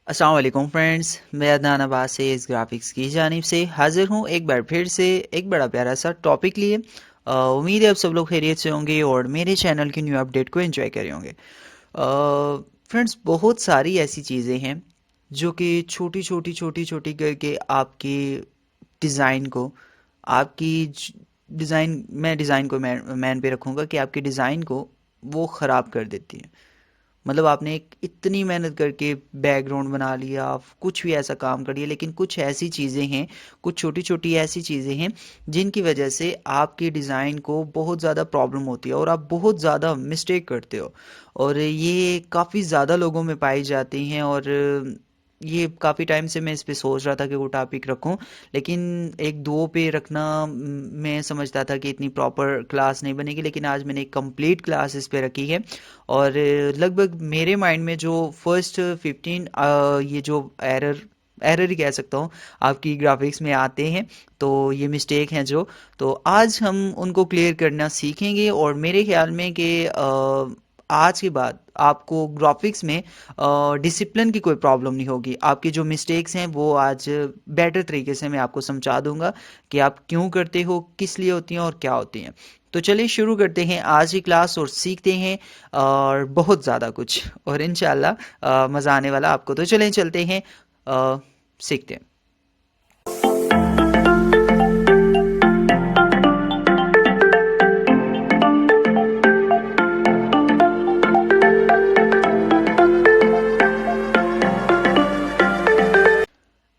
अस्सलाम वालेकुम फ्रेंड्स, मैं अदनान अब्बास से इस ग्राफिक्स की जानिब से हाजिर हूँ एक बार फिर से एक बड़ा प्यारा सा टॉपिक लिए। उम्मीद है आप सब लोग खैरियत से होंगे और मेरे चैनल की न्यू अपडेट को एंजॉय कर रहे होंगे। फ्रेंड्स, बहुत सारी ऐसी चीज़ें हैं जो कि छोटी छोटी छोटी छोटी करके आपकी डिज़ाइन को आपकी डिज़ाइन मैं डिज़ाइन को मैन पे रखूँगा कि आपके डिज़ाइन को वो ख़राब कर देती है। मतलब आपने एक इतनी मेहनत करके बैकग्राउंड बना लिया, कुछ भी ऐसा काम कर लिया, लेकिन कुछ ऐसी चीज़ें हैं, कुछ छोटी छोटी ऐसी चीज़ें हैं जिनकी वजह से आपके डिज़ाइन को बहुत ज़्यादा प्रॉब्लम होती है और आप बहुत ज़्यादा मिस्टेक करते हो। और ये काफ़ी ज़्यादा लोगों में पाई जाती हैं और ये काफ़ी टाइम से मैं इस पे सोच रहा था कि वो टॉपिक रखूं, लेकिन एक दो पे रखना मैं समझता था कि इतनी प्रॉपर क्लास नहीं बनेगी, लेकिन आज मैंने एक कंप्लीट क्लास इस पे रखी है। और लगभग मेरे माइंड में जो फर्स्ट 15 ये जो एरर ही कह सकता हूँ आपकी ग्राफिक्स में आते हैं, तो ये मिस्टेक हैं जो, तो आज हम उनको क्लियर करना सीखेंगे। और मेरे ख्याल में कि आज के बाद आपको ग्राफिक्स में डिसिप्लिन की कोई प्रॉब्लम नहीं होगी। आपकी जो मिस्टेक्स हैं वो आज बेटर तरीके से मैं आपको समझा दूंगा कि आप क्यों करते हो, किस लिए होती हैं और क्या होती हैं। तो चलिए शुरू करते हैं आज की क्लास और सीखते हैं और बहुत ज़्यादा कुछ, और इंशाल्लाह मज़ा आने वाला आपको। तो चलें चलते हैं, सीखते हैं।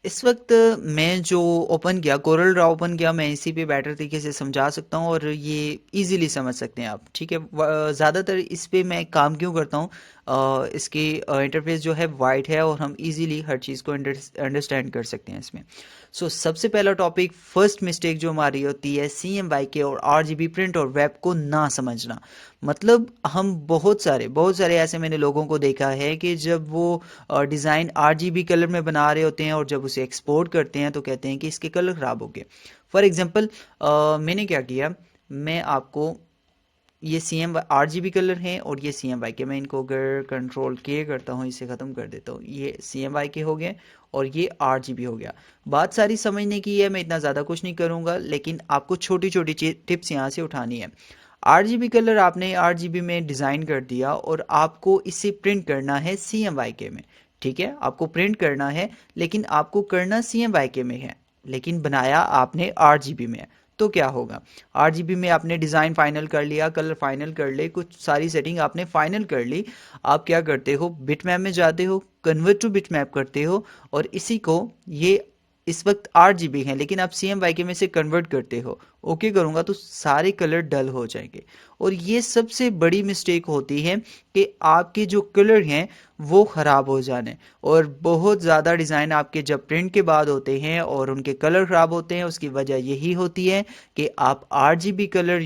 इस वक्त मैं जो ओपन किया, कोरल ड्रा ओपन किया, मैं इसी पे बेटर तरीके से समझा सकता हूँ और ये इजीली समझ सकते हैं आप। ठीक है, ज़्यादातर इस पे मैं काम क्यों करता हूँ, इसकी इंटरफेस जो है वाइट है और हम इजीली हर चीज़ को अंडरस्टैंड कर सकते हैं इसमें। सो सबसे पहला टॉपिक, फर्स्ट मिस्टेक जो हमारी होती है, CMYK और RGB प्रिंट और वेब को ना समझना। मतलब हम बहुत सारे ऐसे मैंने लोगों को देखा है कि जब वो डिज़ाइन RGB कलर में बना रहे होते हैं और जब उसे एक्सपोर्ट करते हैं तो कहते हैं कि इसके कलर ख़राब हो गए। फॉर एग्जांपल, मैंने क्या किया, मैं आपको ये RGB कलर हैं और ये CMYK, मैं इनको अगर कंट्रोल के करता हूँ, इसे ख़त्म कर देता हूँ, ये CMYK हो गए और ये RGB हो गया। बात सारी समझने की है, मैं इतना ज़्यादा कुछ नहीं करूँगा, लेकिन आपको छोटी छोटी टिप्स यहाँ से उठानी है। RGB कलर आपने RGB में डिज़ाइन कर दिया और आपको इसे प्रिंट करना है CMYK में। ठीक है, आपको प्रिंट करना है, लेकिन आपको करना CMYK में है, लेकिन बनाया आपने RGB में है। तो क्या होगा, RGB में आपने डिज़ाइन फाइनल कर लिया, कलर फाइनल कर ले, कुछ सारी सेटिंग आपने फाइनल कर ली। आप क्या करते हो, बिटमैप में जाते हो, कन्वर्ट टू बिटमैप करते हो और इसी को, ये इस वक्त 8 GB है लेकिन आप CMYK में से कन्वर्ट करते हो, ओके करूँगा तो सारे कलर डल हो जाएंगे। और ये सबसे बड़ी मिस्टेक होती है कि आपके जो कलर हैं वो ख़राब हो जाने, और बहुत ज़्यादा डिज़ाइन आपके जब प्रिंट के बाद होते हैं और उनके कलर ख़राब होते हैं, उसकी वजह यही होती है कि आप RGB कलर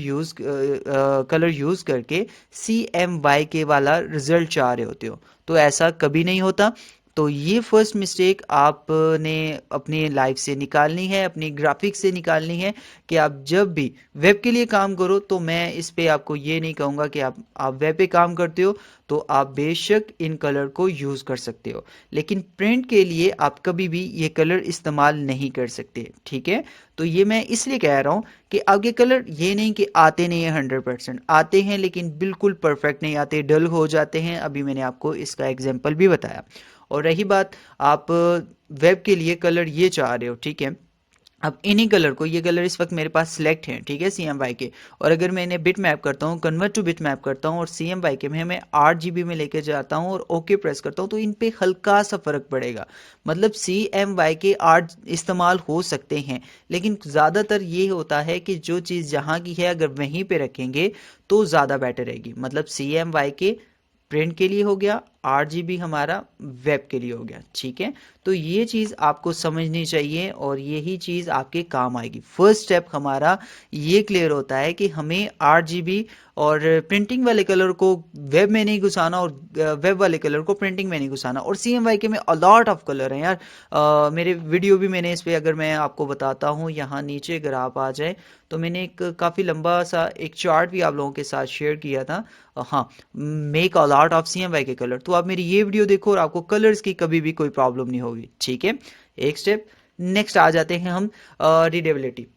यूज़ करके CMYK वाला रिज़ल्ट चाह रहे होते हो, तो ऐसा कभी नहीं होता। तो ये फर्स्ट मिस्टेक आपने अपनी लाइफ से निकालनी है, अपनी ग्राफिक्स से निकालनी है कि आप जब भी वेब के लिए काम करो, तो मैं इस पे आपको ये नहीं कहूँगा कि आप वेब पे काम करते हो तो आप बेशक इन कलर को यूज़ कर सकते हो, लेकिन प्रिंट के लिए आप कभी भी ये कलर इस्तेमाल नहीं कर सकते। ठीक है, तो ये मैं इसलिए कह रहा हूँ कि आपके कलर ये नहीं कि आते नहीं है, 100% आते हैं, लेकिन बिल्कुल परफेक्ट नहीं आते, डल हो जाते हैं। अभी मैंने आपको इसका एग्जाम्पल भी बताया। और रही बात, आप वेब के लिए कलर ये चाह रहे हो, ठीक है, अब इन्हीं कलर को, ये कलर इस वक्त मेरे पास सिलेक्ट हैं, ठीक है, CMYK, और अगर मैं इन्हें बिट मैप करता हूँ, कन्वर्ट टू बिट मैप करता हूँ और CMYK में मैं 8 GB में लेके जाता हूँ और ओके प्रेस करता हूँ, तो इन पे हल्का सा फर्क पड़ेगा। मतलब CMYK 8 इस्तेमाल हो सकते हैं, लेकिन ज़्यादातर ये होता है कि जो चीज़ जहाँ की है अगर वहीं पे रखेंगे तो ज़्यादा बेटर रहेगी। मतलब CMYK प्रिंट के लिए हो गया, 8 GB हमारा वेब के लिए हो गया। ठीक है, तो ये चीज़ आपको समझनी चाहिए और यही चीज़ आपके काम आएगी। फर्स्ट स्टेप हमारा ये क्लियर होता है कि हमें 8 GB और प्रिंटिंग वाले कलर को वेब में नहीं घुसाना और वेब वाले कलर को प्रिंटिंग में नहीं घुसाना। और CMYK में अलॉट ऑफ कलर हैं यार, मेरे वीडियो भी मैंने इस पर, अगर मैं आपको बताता हूँ, यहाँ नीचे अगर आप आ जाए तो मैंने एक काफ़ी लंबा सा एक चार्ट भी आप लोगों के साथ शेयर किया था। हाँ, make a lot of CMYK colour, तो आप मेरी ये वीडियो देखो और आपको कलर्स की कभी भी कोई प्रॉब्लम नहीं होगी, ठीक है। एक स्टेप नेक्स्ट आ जाते हैं हम रीडेबिलिटी।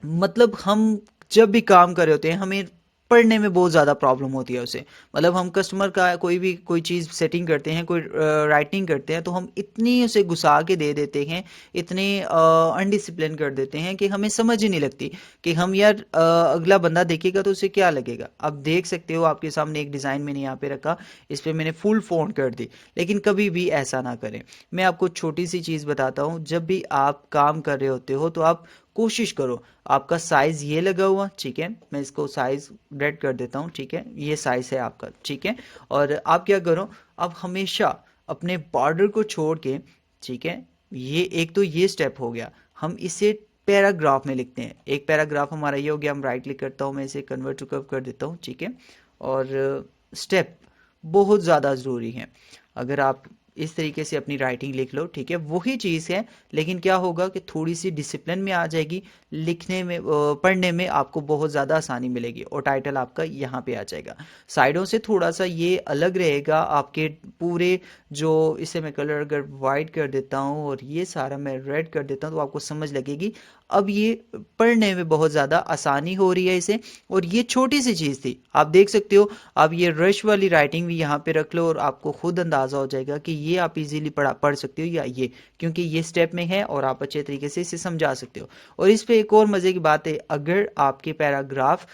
मतलब हम जब भी काम कर रहे होते हैं हमें पढ़ने में बहुत ज़्यादा प्रॉब्लम होती है उसे। मतलब हम कस्टमर का कोई चीज़ सेटिंग करते हैं, कोई राइटिंग करते हैं, तो हम इतनी उसे घुसा के दे देते हैं, इतने अनडिसिप्लिन कर देते हैं कि हमें समझ ही नहीं लगती कि हम यार अगला बंदा देखेगा तो उसे क्या लगेगा। आप देख सकते हो आपके सामने एक डिज़ाइन मैंने यहाँ पे रखा, इस पर मैंने फुल फ़ॉन्ट कर दी, लेकिन कभी भी ऐसा ना करें। मैं आपको छोटी सी चीज़ बताता हूँ, जब भी आप काम कर रहे होते हो तो आप कोशिश करो, आपका साइज ये लगा हुआ, ठीक है, मैं इसको साइज रेड कर देता हूँ, ठीक है, ये साइज है आपका, ठीक है। और आप क्या करो, आप हमेशा अपने बॉर्डर को छोड़ के, ठीक है, ये एक तो ये स्टेप हो गया, हम इसे पैराग्राफ में लिखते हैं। एक पैराग्राफ हमारा ये हो गया, हम राइट क्लिक करता हूँ, मैं इसे कन्वर्ट टू कर्व कर देता हूँ, ठीक है। और स्टेप बहुत ज़्यादा ज़रूरी है। अगर आप इस तरीके से अपनी राइटिंग लिख लो, ठीक है, वही चीज़ है, लेकिन क्या होगा कि थोड़ी सी डिसिप्लिन में आ जाएगी, लिखने में पढ़ने में आपको बहुत ज़्यादा आसानी मिलेगी और टाइटल आपका यहाँ पे आ जाएगा। साइडों से थोड़ा सा ये अलग रहेगा आपके पूरे जो, इसे मैं कलर अगर वाइट कर देता हूँ और ये सारा मैं रेड कर देता हूँ तो आपको समझ लगेगी अब ये पढ़ने में बहुत ज़्यादा आसानी हो रही है इसे। और ये छोटी सी चीज़ थी, आप देख सकते हो, आप ये रश वाली राइटिंग भी यहाँ पे रख लो और आपको खुद अंदाज़ा हो जाएगा कि ये आप इजीली पढ़ सकते हो या ये, क्योंकि ये स्टेप में है और आप अच्छे तरीके से इसे समझा सकते हो। और इस पे एक और मज़े की बात है, अगर आपके पैराग्राफ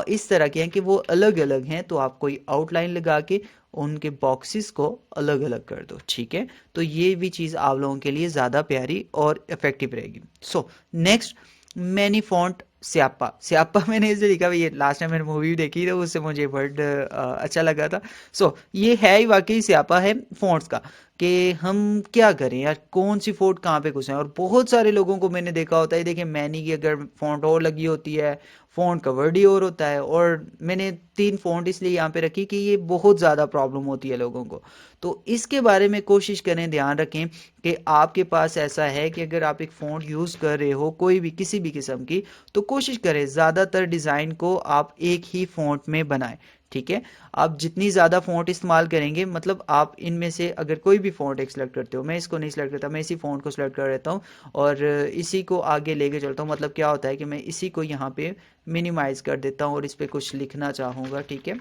इस तरह के हैं कि वो अलग अलग हैं, तो आप कोई आउटलाइन लगा के उनके बॉक्सेस को अलग अलग कर दो, ठीक है। तो ये भी चीज़ आप लोगों के लिए ज़्यादा प्यारी और इफेक्टिव रहेगी। सो नेक्स्ट, मैनी फॉन्ट स्यापा। स्यापा मैंने इसे लिखा, ये लास्ट टाइम मैंने मूवी देखी तो उससे मुझे वर्ड अच्छा लगा था। सो ये है ही वाकई स्यापा है फॉन्ट्स का, कि हम क्या करें यार, कौन सी फ़ॉन्ट कहाँ पे घुसें। और बहुत सारे लोगों को मैंने देखा होता है, देखिए मैनी की अगर फ़ॉन्ट और लगी होती है, फ़ॉन्ट का वर्ड ही और होता है। और मैंने 3 फ़ॉन्ट इसलिए यहाँ पे रखी कि ये बहुत ज़्यादा प्रॉब्लम होती है लोगों को। तो इसके बारे में कोशिश करें, ध्यान रखें कि आपके पास ऐसा है कि अगर आप एक फ़ॉन्ट यूज़ कर रहे हो कोई भी किसी भी किस्म की, तो कोशिश करें ज़्यादातर डिज़ाइन को आप एक ही फ़ॉन्ट में बनाएं, ठीक है। आप जितनी ज़्यादा फ़ॉन्ट इस्तेमाल करेंगे, मतलब आप इनमें से अगर कोई भी फ़ॉन्ट एक सेलेक्ट करते हो, मैं इसको नहीं सेलेक्ट करता, मैं इसी फ़ॉन्ट को सेलेक्ट कर लेता हूँ और इसी को आगे लेके चलता हूँ। मतलब क्या होता है कि मैं इसी को यहाँ पे मिनिमाइज़ कर देता हूँ और इस पर कुछ लिखना चाहूँगा, ठीक है,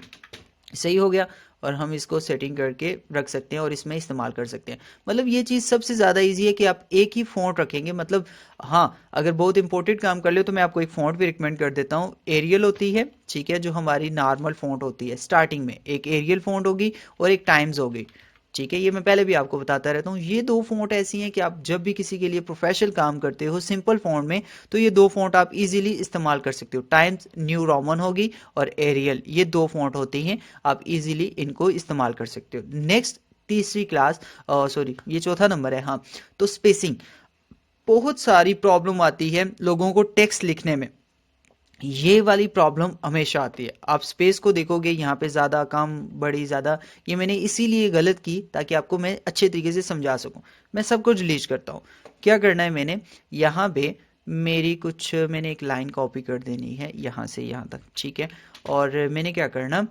सही हो गया। और हम इसको सेटिंग करके रख सकते हैं और इसमें इस्तेमाल कर सकते हैं। मतलब ये चीज़ सबसे ज़्यादा इजी है कि आप एक ही फ़ॉन्ट रखेंगे। मतलब हाँ, अगर बहुत इंपॉर्टेंट काम कर ले तो मैं आपको एक फ़ॉन्ट भी रिकमेंड कर देता हूँ। एरियल होती है, ठीक है, जो हमारी नॉर्मल फ़ॉन्ट होती है, स्टार्टिंग में एक एरियल फ़ॉन्ट होगी और एक टाइम्स होगी, ठीक है। ये मैं पहले भी आपको बताता रहता हूँ। ये 2 फ़ॉन्ट ऐसी हैं कि आप जब भी किसी के लिए प्रोफेशनल काम करते हो सिंपल फ़ॉन्ट में, तो ये 2 फ़ॉन्ट आप इजीली इस्तेमाल कर सकते हो। टाइम्स न्यू रोमन होगी और एरियल, ये 2 फ़ॉन्ट होती हैं, आप इजीली इनको इस्तेमाल कर सकते हो। नेक्स्ट, तीसरी क्लास, सॉरी ये चौथा नंबर है, हाँ। तो स्पेसिंग, बहुत सारी प्रॉब्लम आती है लोगों को टेक्स्ट लिखने में, ये वाली प्रॉब्लम हमेशा आती है। आप स्पेस को देखोगे यहाँ पे ज़्यादा काम बड़ी ज़्यादा, ये मैंने इसीलिए गलत की ताकि आपको मैं अच्छे तरीके से समझा सकूं। मैं सब कुछ डिलीट करता हूँ। क्या करना है, मैंने यहाँ पे मैंने एक लाइन कॉपी कर देनी है यहाँ से यहाँ तक, ठीक है। और मैंने क्या करना,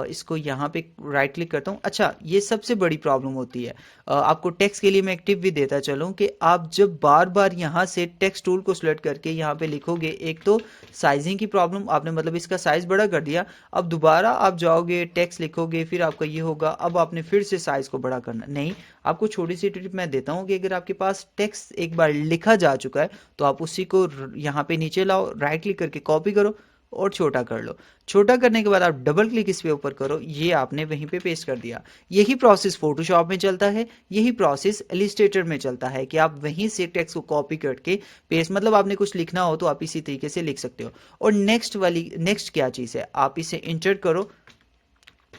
इसको यहाँ पे राइट क्लिक करता हूँ। अच्छा, ये सबसे बड़ी प्रॉब्लम होती है। आपको टेक्स्ट के लिए मैं एक टिप भी देता चलूँ कि आप जब बार बार यहाँ से टेक्स्ट टूल को सिलेक्ट करके यहाँ पे लिखोगे, एक तो साइजिंग की प्रॉब्लम, आपने मतलब इसका साइज बड़ा कर दिया, अब दोबारा आप जाओगे टेक्स्ट लिखोगे, फिर आपका ये होगा, अब आपने फिर से साइज को बड़ा करना नहीं। आपको छोटी सी टिप मैं देता हूँ कि अगर आपके पास टेक्स्ट एक बार लिखा जा चुका है तो आप उसी को यहाँ पे नीचे लाओ, राइट क्लिक करके कॉपी करो और छोटा कर लो। छोटा करने के बाद आप डबल क्लिक इस पे ऊपर करो, ये आपने वहीं पे पेस्ट कर दिया। यही प्रोसेस फोटोशॉप में चलता है, यही प्रोसेस इलिस्ट्रेटर में चलता है कि आप वहीं से टेक्स्ट को कॉपी करके पेस्ट, मतलब आपने कुछ लिखना हो तो आप इसी तरीके से लिख सकते हो। और नेक्स्ट क्या चीज़ है, आप इसे इंटर करो,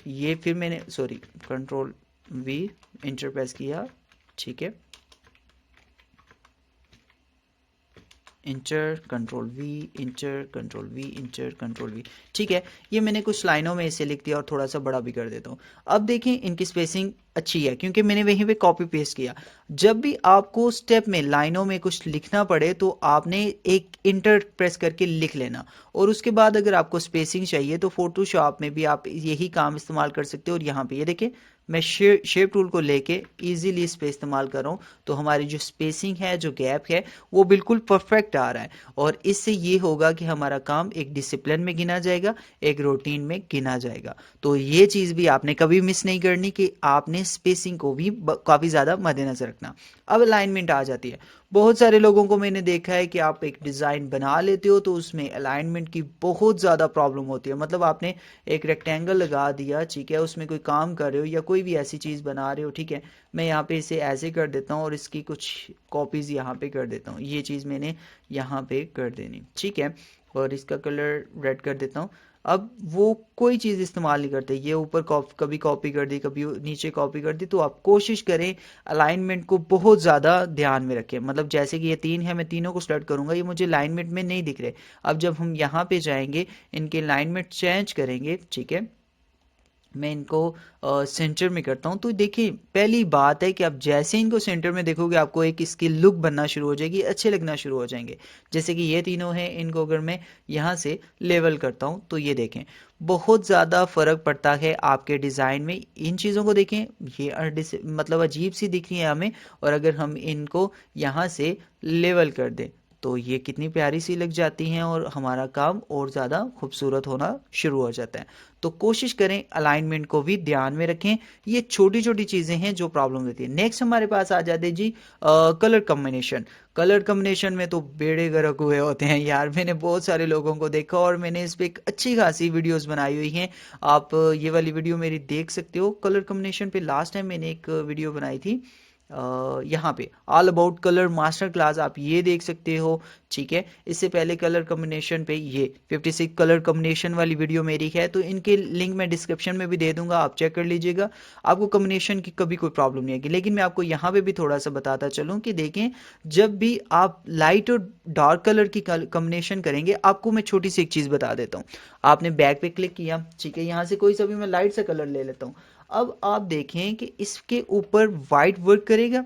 ये फिर मैंने sorry control we enter press किया, ठीक है, inter control we, inter control we, inter control we, ठीक है। ये मैंने कुछ लाइनों में इसे लिख दिया और थोड़ा सा बड़ा भी कर देता हूँ। अब देखें इनकी स्पेसिंग अच्छी है क्योंकि मैंने वहीं पे कॉपी पेस्ट किया। जब भी आपको स्टेप में लाइनों में कुछ लिखना पड़े तो आपने एक इंटर प्रेस करके लिख लेना, और उसके बाद अगर आपको स्पेसिंग चाहिए तो फोटोशॉप में भी आप यही काम इस्तेमाल कर सकते हो। और यहाँ पे ये देखिए मैं शेप टूल को लेके इजीली इस पे इस्तेमाल कर रहा हूँ, तो हमारी जो स्पेसिंग है, जो गैप है, वो बिल्कुल परफेक्ट आ रहा है। और इससे ये होगा कि हमारा काम एक डिसिप्लिन में गिना जाएगा, एक रूटीन में गिना जाएगा। तो ये चीज़ भी आपने कभी मिस नहीं करनी कि आपने स्पेसिंग को भी काफ़ी ज़्यादा मद्देनजर रखना। अब अलाइनमेंट आ जाती है। बहुत सारे लोगों को मैंने देखा है कि आप एक डिज़ाइन बना लेते हो तो उसमें अलाइनमेंट की बहुत ज़्यादा प्रॉब्लम होती है। मतलब आपने एक रेक्टेंगल लगा दिया, ठीक है, उसमें कोई काम कर रहे हो या कोई भी ऐसी चीज़ बना रहे हो, ठीक है, मैं यहाँ पे इसे ऐसे कर देता हूँ और इसकी कुछ कॉपीज़ यहाँ पे कर देता हूँ। ये चीज़ मैंने यहाँ पे कर देनी, ठीक है, और इसका कलर रेड कर देता हूँ। अब वो कोई चीज़ इस्तेमाल नहीं करते, ये ऊपर कभी कॉपी कर दी, कभी नीचे कॉपी कर दी। तो आप कोशिश करें अलाइनमेंट को बहुत ज़्यादा ध्यान में रखें। मतलब जैसे कि ये तीन है, मैं तीनों को सेलेक्ट करूंगा, ये मुझे अलाइनमेंट में नहीं दिख रहे। अब जब हम यहाँ पे जाएंगे, इनके अलाइनमेंट चेंज करेंगे, ठीक है, मैं इनको सेंटर में करता हूँ, तो देखिए पहली बात है कि आप जैसे इनको सेंटर में देखोगे आपको एक इसकी लुक बनना शुरू हो जाएगी, अच्छे लगना शुरू हो जाएंगे। जैसे कि ये तीनों हैं, इनको अगर मैं यहाँ से लेवल करता हूँ तो ये देखें बहुत ज़्यादा फ़र्क पड़ता है आपके डिज़ाइन में। इन चीज़ों को देखें, ये मतलब अजीब सी दिख रही है हमें, और अगर हम इनको यहाँ से लेवल कर दें तो ये कितनी प्यारी सी लग जाती हैं और हमारा काम और ज़्यादा खूबसूरत होना शुरू हो जाता है। तो कोशिश करें अलाइनमेंट को भी ध्यान में रखें। ये छोटी छोटी चीज़ें हैं जो प्रॉब्लम देती है। नेक्स्ट हमारे पास आ जाते जी कलर कम्बिनेशन। कलर कम्बिनेशन में तो बेड़े गर्क हुए होते हैं यार, मैंने बहुत सारे लोगों को देखा और मैंने इस पर एक अच्छी खासी वीडियोस बनाई हुई हैं। आप ये वाली वीडियो मेरी देख सकते हो। कलर कम्बिनेशन पे लास्ट टाइम मैंने एक वीडियो बनाई थी, यहाँ पे all about colour master class, आप ये देख सकते हो, ठीक है। इससे पहले कलर कम्बिनेशन पे ये 56 कलर कम्बिनेशन वाली वीडियो मेरी है, तो इनके लिंक मैं डिस्क्रिप्शन में भी दे दूंगा, आप चेक कर लीजिएगा। आपको कम्बिनेशन की कभी कोई प्रॉब्लम नहीं आएगी। लेकिन मैं आपको यहाँ पे भी थोड़ा सा बताता चलूँ कि देखें, जब भी आप लाइट और डार्क कलर की कम्बिनेशन करेंगे, आपको मैं छोटी सी एक चीज़ बता देता हूँ। आपने बैक पे क्लिक किया, ठीक है, यहाँ से कोई सा भी मैं लाइट सा कलर ले लेता हूँ। अब आप देखें कि इसके ऊपर वाइट वर्क करेगा,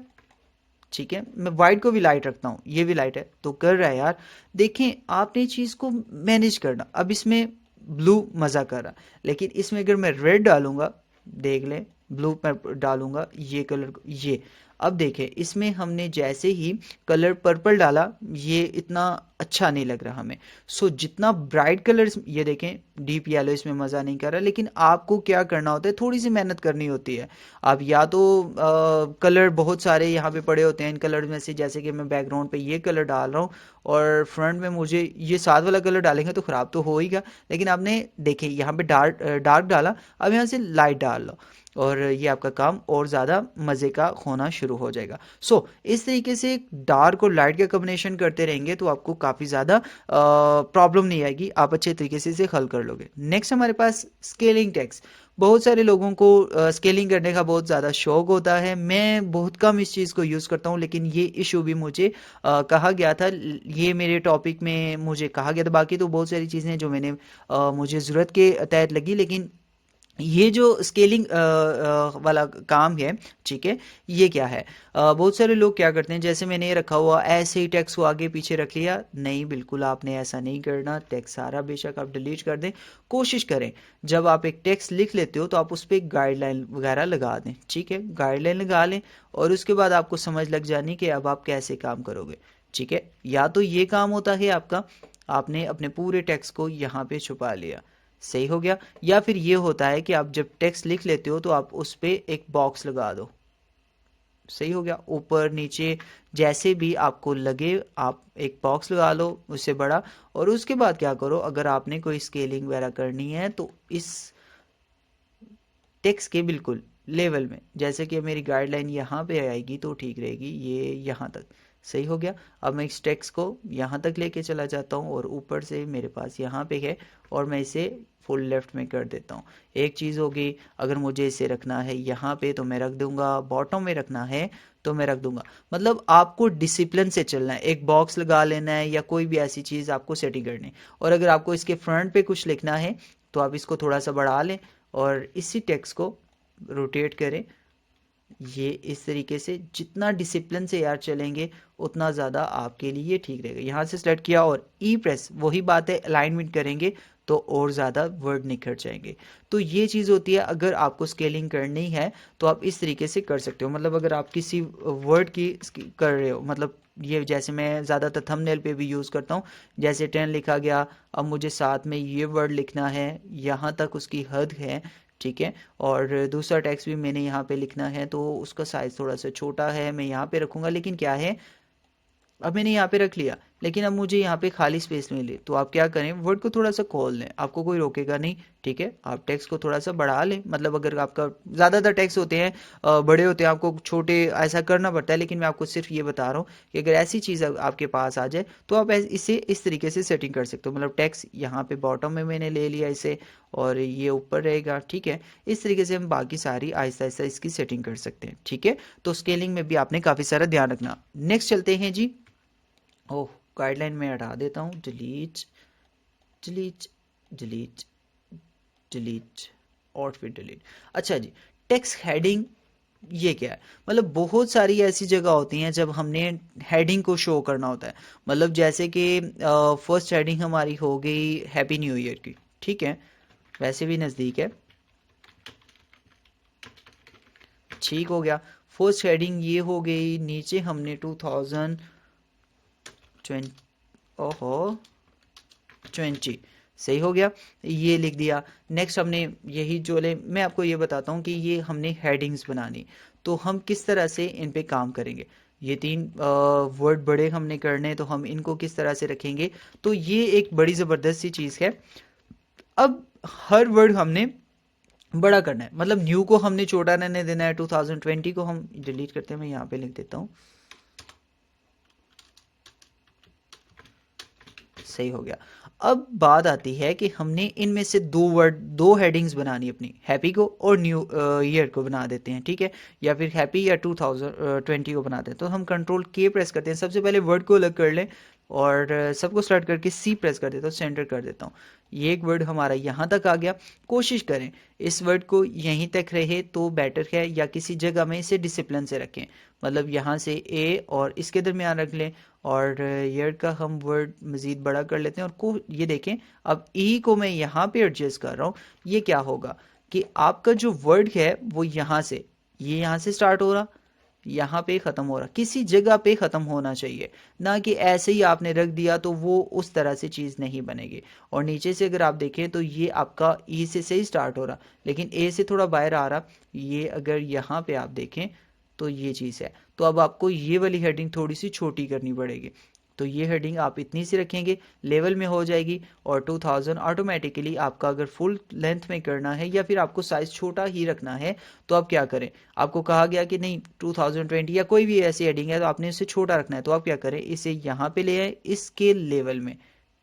ठीक है, मैं वाइट को भी लाइट रखता हूँ, ये भी लाइट है तो कर रहा है यार। देखें आपने चीज़ को मैनेज करना। अब इसमें ब्लू मज़ा कर रहा, लेकिन इसमें अगर मैं रेड डालूंगा, देख लें, ब्लू मैं डालूंगा ये कलर, ये अब देखें इसमें हमने जैसे ही कलर पर्पल डाला, ये इतना अच्छा नहीं लग रहा हमें। सो जितना ब्राइट कलर, ये देखें डीप येलो इसमें मज़ा नहीं कर रहा। लेकिन आपको क्या करना होता है, थोड़ी सी मेहनत करनी होती है। आप या तो कलर बहुत सारे यहाँ पे पड़े होते हैं, इन कलर में से जैसे कि मैं बैकग्राउंड पे ये कलर डाल रहा हूँ और फ्रंट में मुझे ये साथ वाला कलर डालेंगे तो ख़राब तो हो ही गया। लेकिन आपने देखे यहाँ पे डार्क डार्क डाला, अब यहाँ से लाइट डाल लो और ये आपका काम और ज़्यादा मज़े का होना शुरू हो जाएगा। सो इस तरीके से डार्क और लाइट का कॉम्बिनेशन करते रहेंगे तो आपको काफ़ी ज़्यादा प्रॉब्लम नहीं आएगी, आप अच्छे तरीके से इसे हल कर लोगे। नेक्स्ट हमारे पास स्केलिंग टेक्स्ट। बहुत सारे लोगों को स्केलिंग करने का बहुत ज़्यादा शौक होता है। मैं बहुत कम इस चीज़ को यूज़ करता हूँ, लेकिन ये इशू भी मुझे कहा गया था, ये मेरे टॉपिक में मुझे कहा गया था। बाकी तो बहुत सारी चीज़ें जो मैंने मुझे ज़रूरत के तहत लगी, लेकिन ये जो स्केलिंग वाला काम है, ठीक है, ये क्या है, बहुत सारे लोग क्या करते हैं, जैसे मैंने ये रखा हुआ ऐसे ही टेक्स्ट को आगे पीछे रख लिया। नहीं, बिल्कुल आपने ऐसा नहीं करना। टेक्स्ट सारा बेशक आप डिलीट कर दें। कोशिश करें जब आप एक टेक्स्ट लिख लेते हो तो आप उस पर एक गाइडलाइन वगैरह लगा दें, ठीक है, गाइडलाइन लगा लें और उसके बाद आपको समझ लग जानी कि अब आप कैसे काम करोगे, ठीक है। या तो ये काम होता है आपका, आपने अपने पूरे टेक्स्ट को यहाँ पे छुपा लिया, सही हो गया। या फिर ये होता है कि आप जब टेक्स्ट लिख लेते हो तो आप उस पे एक बॉक्स लगा दो, सही हो गया, ऊपर नीचे जैसे भी आपको लगे आप एक बॉक्स लगा लो उससे बड़ा। और उसके बाद क्या करो, अगर आपने कोई स्केलिंग वगैरह करनी है तो इस टेक्स्ट के बिल्कुल लेवल में, जैसे कि मेरी गाइडलाइन यहाँ पे आएगी तो ठीक रहेगी, ये यहाँ तक, सही हो गया। अब मैं इस टेक्स्ट को यहाँ तक लेके चला जाता हूँ और ऊपर से मेरे पास यहाँ पे है और मैं इसे फुल लेफ्ट में कर देता हूँ। एक चीज़ होगी, अगर मुझे इसे रखना है यहाँ पे तो मैं रख दूंगा, बॉटम में रखना है तो मैं रख दूंगा। मतलब आपको डिसिप्लिन से चलना है, एक बॉक्स लगा लेना है या कोई भी ऐसी चीज़ आपको सेटिंग करनी है। और अगर आपको इसके फ्रंट पे कुछ लिखना है तो आप इसको थोड़ा सा बढ़ा लें और इसी टेक्स्ट को रोटेट करें ये इस तरीके से जितना डिसिप्लिन से यार चलेंगे उतना ज़्यादा आपके लिए ठीक रहेगा। यहाँ से सेलेक्ट किया और ई प्रेस, वही बात है, अलाइनमेंट करेंगे तो और ज़्यादा वर्ड निखर जाएंगे। तो ये चीज़ होती है, अगर आपको स्केलिंग करनी है तो आप इस तरीके से कर सकते हो। मतलब अगर आप किसी वर्ड की कर रहे हो, मतलब ये जैसे मैं ज़्यादातर थंबनेल पे भी यूज़ करता हूँ, जैसे 10 लिखा गया, अब मुझे साथ में ये वर्ड लिखना है, यहाँ तक उसकी हद है, ठीक है। और दूसरा टेक्स्ट भी मैंने यहाँ पे लिखना है, तो उसका साइज़ थोड़ा सा छोटा है, मैं यहाँ पे रखूँगा, लेकिन क्या है, अब मैंने यहाँ पे रख लिया, लेकिन अब मुझे यहाँ पे खाली स्पेस मिले, तो आप क्या करें, वर्ड को थोड़ा सा खोल लें, आपको कोई रोकेगा नहीं, ठीक है। आप टेक्स्ट को थोड़ा सा बढ़ा लें, मतलब अगर आपका ज़्यादातर टेक्स्ट होते हैं बड़े होते हैं, आपको छोटे ऐसा करना पड़ता है, लेकिन मैं आपको सिर्फ ये बता रहा हूँ कि अगर ऐसी चीज़ आपके पास आ जाए तो आप इसे इस तरीके से सेटिंग कर सकते हो। मतलब टेक्स्ट यहाँ पे बॉटम में मैंने ले लिया इसे, और ये ऊपर रहेगा, ठीक है। इस तरीके से हम बाकी सारी आहिस्ता आहिस्ता इसकी सेटिंग कर सकते हैं, ठीक है। तो स्केलिंग में भी आपने काफ़ी सारा ध्यान रखना। नेक्स्ट चलते हैं जी। ओह, गाइडलाइन में हटा देता हूँ, डिलीट डिलीट डिलीट डिलीट और फिर डिलीट। अच्छा जी, टेक्स्ट हेडिंग ये क्या है? मतलब बहुत सारी ऐसी जगह होती हैं जब हमने हेडिंग को शो करना होता है। मतलब जैसे कि फर्स्ट हेडिंग हमारी हो गई हैप्पी न्यू ईयर की, ठीक है, वैसे भी नज़दीक है, ठीक हो गया। फर्स्ट हेडिंग ये हो गई, नीचे हमने 2020, ओहो 20, सही हो गया, ये लिख दिया। नेक्स्ट हमने यही जो ले, मैं आपको ये बताता हूँ कि ये हमने हेडिंग्स बनानी, तो हम किस तरह से इन पे काम करेंगे। ये तीन वर्ड बड़े हमने करने, तो हम इनको किस तरह से रखेंगे, तो ये एक बड़ी ज़बरदस्त सी चीज़ है। अब हर वर्ड हमने बड़ा करना है, मतलब न्यू को हमने छोटा रहने देना है, 2020 को हम डिलीट करते हैं, मैं यहाँ पे लिख देता हूँ, सही हो गया। अब बात आती है कि हमने इनमें से दो हेडिंग्स बनानी अपनी, हैप्पी को और न्यू ईयर को बना देते हैं, ठीक है, या फिर हैप्पी या 2020 को बनाते हैं। तो हम कंट्रोल के प्रेस करते हैं, सबसे पहले वर्ड को अलग कर लें, और सबको स्टार्ट करके सी प्रेस कर देता हूँ, सेंटर कर देता हूँ। ये एक वर्ड हमारा यहाँ तक आ गया। कोशिश करें इस वर्ड को यहीं तक रहे तो बेटर है, या किसी जगह में इसे डिसिप्लिन से रखें, मतलब यहाँ से ए और इसके दरमियान रख लें, और ईयर का हम वर्ड मज़ीद बड़ा कर लेते हैं, और को ये देखें, अब ई को मैं यहाँ पे एडजस्ट कर रहा हूँ। ये क्या होगा कि आपका जो वर्ड है वो यहाँ से, ये यहाँ से स्टार्ट हो रहा, यहाँ पे ख़त्म हो रहा, किसी जगह पे ख़त्म होना चाहिए, ना कि ऐसे ही आपने रख दिया तो वो उस तरह से चीज़ नहीं बनेगी। और नीचे से अगर आप देखें तो ये आपका ई से सही स्टार्ट हो रहा, लेकिन ए से थोड़ा बाहर आ रहा, ये अगर यहाँ पे आप देखें तो ये चीज़ है। तो अब आपको ये वाली हेडिंग थोड़ी सी छोटी करनी पड़ेगी, तो ये हेडिंग आप इतनी सी रखेंगे, लेवल में हो जाएगी, और 2000 ऑटोमेटिकली आपका अगर फुल लेंथ में करना है या फिर आपको साइज़ छोटा ही रखना है, तो आप क्या करें, आपको कहा गया कि नहीं 2020 या कोई भी ऐसी हेडिंग है तो आपने इसे छोटा रखना है, तो आप क्या करें, इसे यहाँ पे ले आए इसके लेवल में,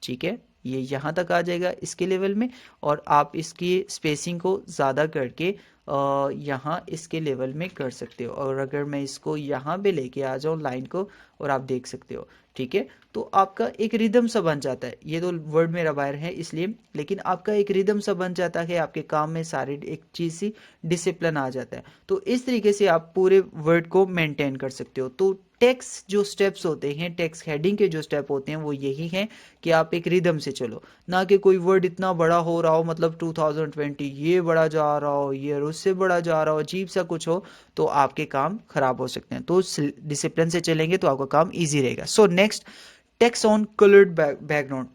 ठीक है, ये यहाँ तक आ जाएगा इसके लेवल में, और आप इसकी स्पेसिंग को ज़्यादा करके यहाँ इसके लेवल में कर सकते हो। और अगर मैं इसको यहाँ पे लेके आ जाऊँ लाइन को, और आप देख सकते हो, ठीक है, तो आपका एक रिदम सा बन जाता है। ये तो वर्ड मेरा बाहर है इसलिए, लेकिन आपका एक रिदम सा बन जाता है, आपके काम में सारे एक चीज़ सी डिसिप्लिन आ जाता है। तो इस तरीके से आप पूरे वर्ड को मेंटेन कर सकते हो। तो टेक्स्ट जो स्टेप्स होते हैं, टेक्स्ट हेडिंग के जो स्टेप होते हैं वो यही हैं कि आप एक रिदम से चलो, ना कि कोई वर्ड इतना बड़ा हो रहा हो, मतलब 2020 ये बड़ा जा रहा हो, ये उससे बड़ा जा रहा हो, अजीब सा कुछ हो, तो आपके काम खराब हो सकते हैं। तो डिसिप्लिन से चलेंगे तो आपका काम ईजी रहेगा। So next, text on coloured background.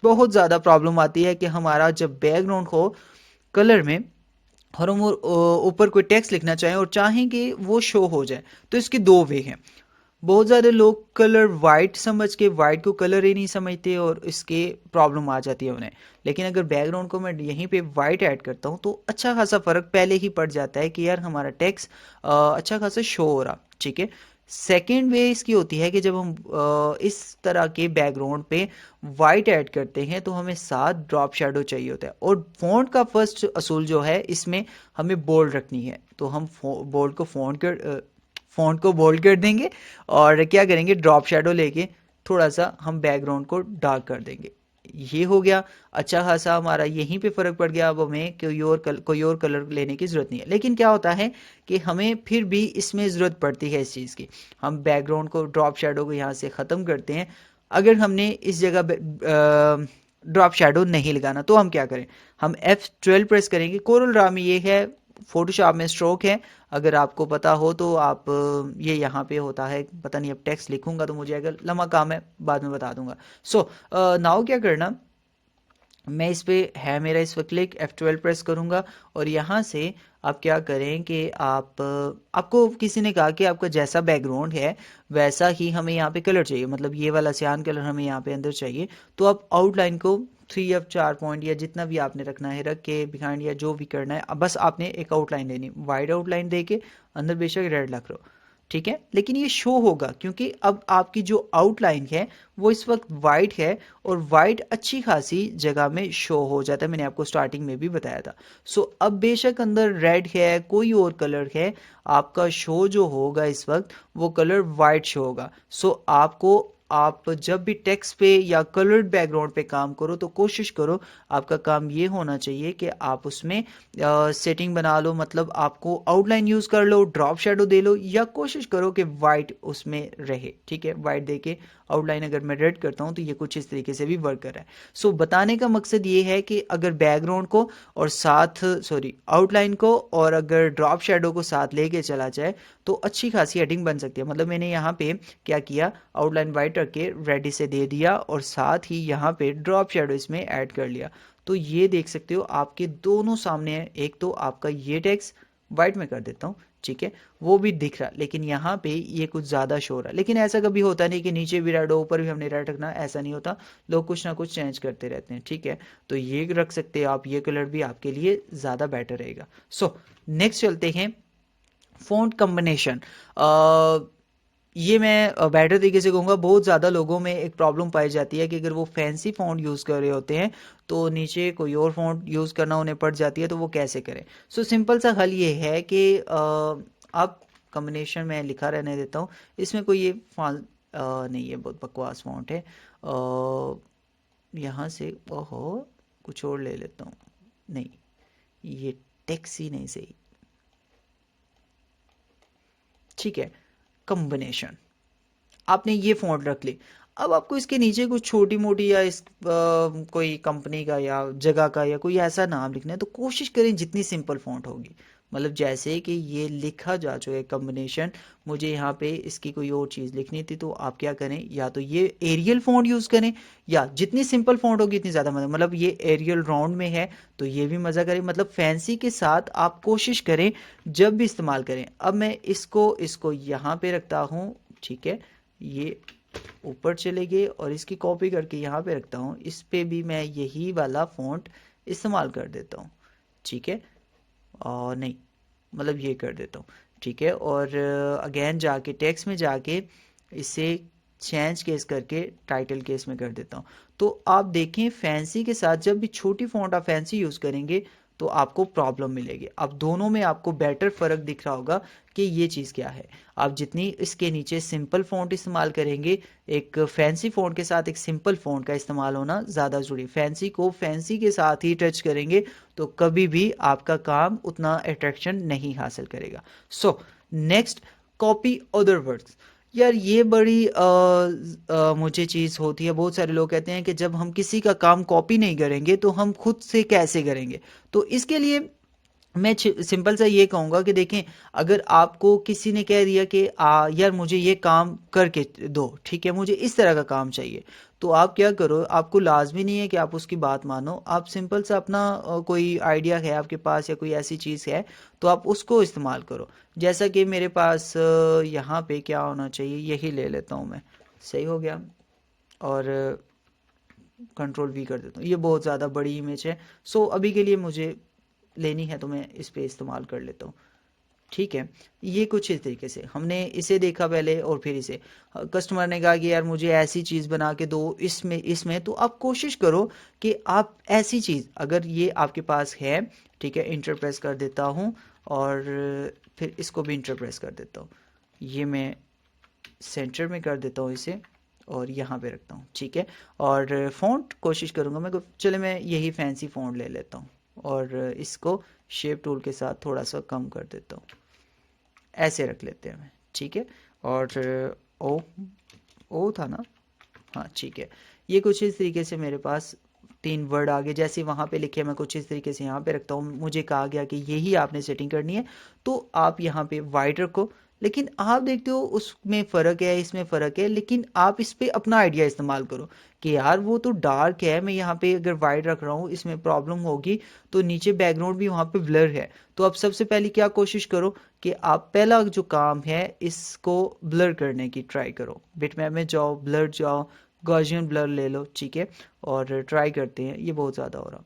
बहुत ज़्यादा प्रॉब्लम आती है कि हमारा जब बैकग्राउंड हो कलर में, और हम ऊपर कोई टेक्स्ट लिखना चाहें और चाहें कि वो शो हो जाए, तो इसके दो वे हैं। बहुत ज़्यादा लोग कलर वाइट समझ के वाइट को कलर ही नहीं समझते, और इसके प्रॉब्लम आ जाती है उन्हें। लेकिन अगर बैकग्राउंड को मैं यहीं पे वाइट ऐड करता हूँ तो अच्छा खासा फ़र्क पहले ही पड़ जाता है कि यार हमारा टेक्स्ट अच्छा खासा शो हो रहा, ठीक है। सेकेंड वे इसकी होती है कि जब हम इस तरह के बैकग्राउंड पे वाइट ऐड करते हैं तो हमें साथ ड्रॉप शेडो चाहिए होता है, और फॉन्ट का फर्स्ट असूल जो है इसमें हमें बोल्ड रखनी है, तो हम बोल्ड को फ़ॉन्ट को बोल्ड कर देंगे, और क्या करेंगे, ड्रॉप शेडो लेके थोड़ा सा हम बैकग्राउंड को डार्क कर देंगे, ये हो गया अच्छा खासा हमारा, यहीं पे फ़र्क पड़ गया। अब हमें कोई और कलर लेने की ज़रूरत नहीं है। लेकिन क्या होता है कि हमें फिर भी इसमें ज़रूरत पड़ती है इस चीज़ की। हम बैकग्राउंड को, ड्रॉप शेडो को यहाँ से ख़त्म करते हैं। अगर हमने इस जगह ड्रॉप शेडो नहीं लगाना तो हम क्या करें, हम F12 प्रेस करेंगे। कोरल ड्रा में ये है, फोटोशॉप में स्ट्रोक है। अगर आपको पता हो तो आप ये यहाँ पे होता है, पता नहीं, अब टेक्स्ट लिखूंगा तो मुझे अगर लंबा काम है बाद में बता दूंगा। सो नाउ क्या करना, मैं इस पे है मेरा इस वक्त क्लिक, F12 प्रेस करूंगा और यहाँ से आप क्या करें कि आपको किसी ने कहा कि आपका जैसा बैकग्राउंड है वैसा ही हमें यहाँ पे कलर चाहिए, मतलब ये वाला सियान कलर हमें यहाँ पे अंदर चाहिए। तो आप आउटलाइन को 3 या 4 पॉइंट या जितना भी आपने रखना है रख के बिहाइंड या जो भी करना है, अब बस आपने एक आउटलाइन देनी, वाइड आउटलाइन दे के अंदर बेशक रेड रख लो, ठीक है। लेकिन ये शो होगा क्योंकि अब आपकी जो आउटलाइन है वो इस वक्त वाइट है, और वाइट अच्छी खासी जगह में शो हो जाता है, मैंने आपको स्टार्टिंग में भी बताया था। सो अब बेशक अंदर रेड है, कोई और कलर है, आपका शो जो होगा इस वक्त वो कलर वाइट शो होगा। सो आपको, आप जब भी टेक्स्ट पे या कलर्ड बैकग्राउंड पे काम करो तो कोशिश करो आपका काम ये होना चाहिए कि आप उसमें सेटिंग बना लो, मतलब आपको आउटलाइन यूज कर लो, ड्रॉप शेडो दे लो, या कोशिश करो कि वाइट उसमें रहे, ठीक है। वाइट दे के आउटलाइन अगर मैं रेड करता हूं तो ये कुछ इस तरीके से भी वर्क कर रहा है। सो बताने का मकसद ये है कि अगर बैकग्राउंड को और साथ, सॉरी, आउटलाइन को और अगर ड्रॉप शेडो को साथ लेके चला जाए तो अच्छी खासी हेडिंग बन सकती है। मतलब मैंने यहाँ पे क्या किया, आउटलाइन वाइट रख के रेड से दे दिया और साथ ही यहाँ पे ड्रॉप शेडो इसमें ऐड कर लिया। तो ये देख सकते हो आपके दोनों सामने है। एक तो आपका ये टेक्स्ट वाइट में कर देता हूँ, ठीक है, वो भी दिख रहा, लेकिन यहाँ पे ये कुछ ज़्यादा शो रहा। लेकिन ऐसा कभी होता नहीं कि नीचे भी रेड हो ऊपर भी हमने रेड रखना, ऐसा नहीं होता। लोग कुछ ना कुछ चेंज करते रहते हैं, ठीक है। तो ये रख सकते हैं आप, ये कलर भी आपके लिए ज़्यादा बेटर रहेगा। सो नेक्स्ट चलते हैं, फ़ॉन्ट कॉम्बिनेशन। ये मैं बेटर तरीके से कहूँगा, बहुत ज़्यादा लोगों में एक प्रॉब्लम पाई जाती है कि अगर वो फैंसी फ़ॉन्ट यूज़ कर रहे होते हैं तो नीचे कोई और फ़ॉन्ट यूज़ करना उन्हें पड़ जाती है, तो वो कैसे करें। सो सिंपल सा हल ये है कि आप कॉम्बिनेशन में लिखा रहने देता हूँ, इसमें कोई ये नहीं है, बहुत बकवास फ़ॉन्ट है। यहाँ से ओहो कुछ और ले लेता हूँ, नहीं ये टेक्स्ट ही नहीं सही, ठीक है। कॉम्बिनेशन आपने ये फ़ॉन्ट रख ली। अब आपको इसके नीचे कुछ छोटी मोटी या कोई कंपनी का या जगह का या कोई ऐसा नाम लिखना है तो कोशिश करें जितनी सिंपल फ़ॉन्ट होगी, मतलब जैसे कि ये लिखा जा चुका है कॉम्बिनेशन, मुझे यहाँ पे इसकी कोई और चीज़ लिखनी थी, तो आप क्या करें, या तो ये एरियल फ़ॉन्ट यूज़ करें, या जितनी सिंपल फ़ॉन्ट होगी इतनी ज़्यादा मज़ा, मतलब ये एरियल राउंड में है तो ये भी मज़ा करें, मतलब फैंसी के साथ आप कोशिश करें जब भी इस्तेमाल करें। अब मैं इसको इसको यहाँ पे रखता हूँ, ठीक है, ये ऊपर चले गए और इसकी कॉपी करके यहाँ पे रखता हूँ, इस पे भी मैं यही वाला फ़ॉन्ट इस्तेमाल कर देता हूँ, ठीक है। और नहीं, मतलब ये कर देता हूँ, ठीक है। और अगेन जाके टेक्स्ट में जाके इसे चेंज केस करके टाइटल केस में कर देता हूँ। तो आप देखें फैंसी के साथ जब भी छोटी फ़ॉन्ट आप फैंसी यूज़ करेंगे तो आपको प्रॉब्लम मिलेगी। अब दोनों में आपको बेटर फ़र्क दिख रहा होगा कि ये चीज़ क्या है। आप जितनी इसके नीचे सिंपल फ़ॉन्ट इस्तेमाल करेंगे, एक फैंसी फ़ॉन्ट के साथ एक सिंपल फ़ॉन्ट का इस्तेमाल होना ज़्यादा ज़रूरी। फैंसी को फैंसी के साथ ही टच करेंगे तो कभी भी आपका काम उतना अट्रैक्शन नहीं हासिल करेगा। So next, copy other words. यार ये बड़ी मुझे चीज़ होती है, बहुत सारे लोग कहते हैं कि जब हम किसी का काम कॉपी नहीं करेंगे तो हम खुद से कैसे करेंगे। तो इसके लिए मैं सिंपल सा ये कहूँगा कि देखें, अगर आपको किसी ने कह दिया कि यार मुझे ये काम करके दो, ठीक है, मुझे इस तरह का काम चाहिए, तो आप क्या करो, आपको लाजमी नहीं है कि आप उसकी बात मानो, आप सिंपल सा अपना कोई आइडिया है आपके पास या कोई ऐसी चीज़ है तो आप उसको इस्तेमाल करो। जैसा कि मेरे पास यहाँ पे क्या होना चाहिए, यही ले लेता हूँ मैं, सही हो गया, और कंट्रोल वी कर देता हूँ, ये बहुत ज़्यादा बड़ी इमेज है। सो अभी के लिए मुझे लेनी है तो मैं इस पे इस्तेमाल कर लेता हूँ, ठीक है। ये कुछ इस तरीके से हमने इसे देखा पहले और फिर इसे, कस्टमर ने कहा कि यार मुझे ऐसी चीज़ बना के दो इसमें इसमें, तो आप कोशिश करो कि आप ऐसी चीज़ अगर ये आपके पास है, ठीक है, इंटर प्रेस कर देता हूँ और फिर इसको भी इंटर प्रेस कर देता हूँ, ये मैं सेंटर में कर देता हूँ इसे, और यहाँ पे रखता हूँ, ठीक है। और फ़ॉन्ट कोशिश करूँगा मैं, चले मैं यही फैंसी फ़ॉन्ट ले लेता हूँ और इसको शेप टूल के साथ थोड़ा सा कम कर देता हूँ, ऐसे रख लेते हैं, ठीक है। और ओ ओ था ना, हाँ ठीक है। ये कुछ इस तरीके से मेरे पास 3 वर्ड आ गए, जैसे वहाँ पे लिखे मैं कुछ इस तरीके से यहाँ पे रखता हूँ। मुझे कहा गया कि यही आपने सेटिंग करनी है, तो आप यहाँ पे वाइट रखो। लेकिन आप देखते हो उसमें फ़र्क है, इसमें फ़र्क है, लेकिन आप इस पे अपना आइडिया इस्तेमाल करो कि यार वो तो डार्क है, मैं यहाँ पे अगर वाइट रख रहा हूँ इसमें प्रॉब्लम होगी, तो नीचे बैकग्राउंड भी वहाँ पे ब्लर है। तो आप सबसे पहले क्या कोशिश करो कि आप पहला जो काम है इसको ब्लर करने की ट्राई करो। बिटमैप में जाओ, ब्लर जाओ, गॉसियन ब्लर ले लो, ठीक है। और ट्राई करते हैं, ये बहुत ज़्यादा हो रहा।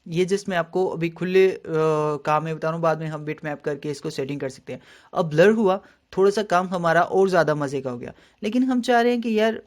ये जस्ट मैं आपको अभी खुले काम में बता रहा हूँ, बाद में हम बिट मैप करके इसको सेटिंग कर सकते हैं। अब ब्लर हुआ, थोड़ा सा काम हमारा और ज़्यादा मज़े का हो गया। लेकिन हम चाह रहे हैं कि यार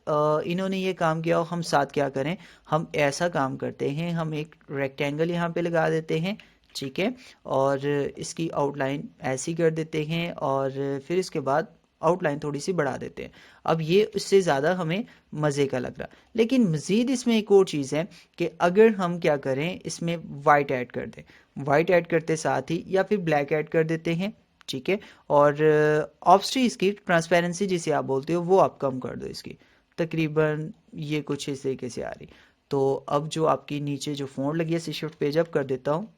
इन्होंने ये काम किया और हम साथ क्या करें। हम ऐसा काम करते हैं, हम एक रेक्टेंगल यहाँ पे लगा देते हैं, ठीक है। और इसकी आउटलाइन ऐसी कर देते हैं और फिर इसके बाद आउटलाइन थोड़ी सी बढ़ा देते हैं। अब ये उससे ज़्यादा हमें मज़े का लग रहा। लेकिन मज़ीद इसमें एक और चीज़ है कि अगर हम क्या करें, इसमें वाइट ऐड कर दें, वाइट ऐड करते साथ ही या फिर ब्लैक ऐड कर देते हैं, ठीक है। और ऑब्स्ट्री इसकी ट्रांसपेरेंसी जिसे आप बोलते हो वो आप कम कर दो इसकी, तकरीबन ये कुछ इस तरीके से आ रही। तो अब जो आपकी नीचे जो फ़ॉन्ट लगी है, इसे शिफ्ट पेज अप कर देता हूँ,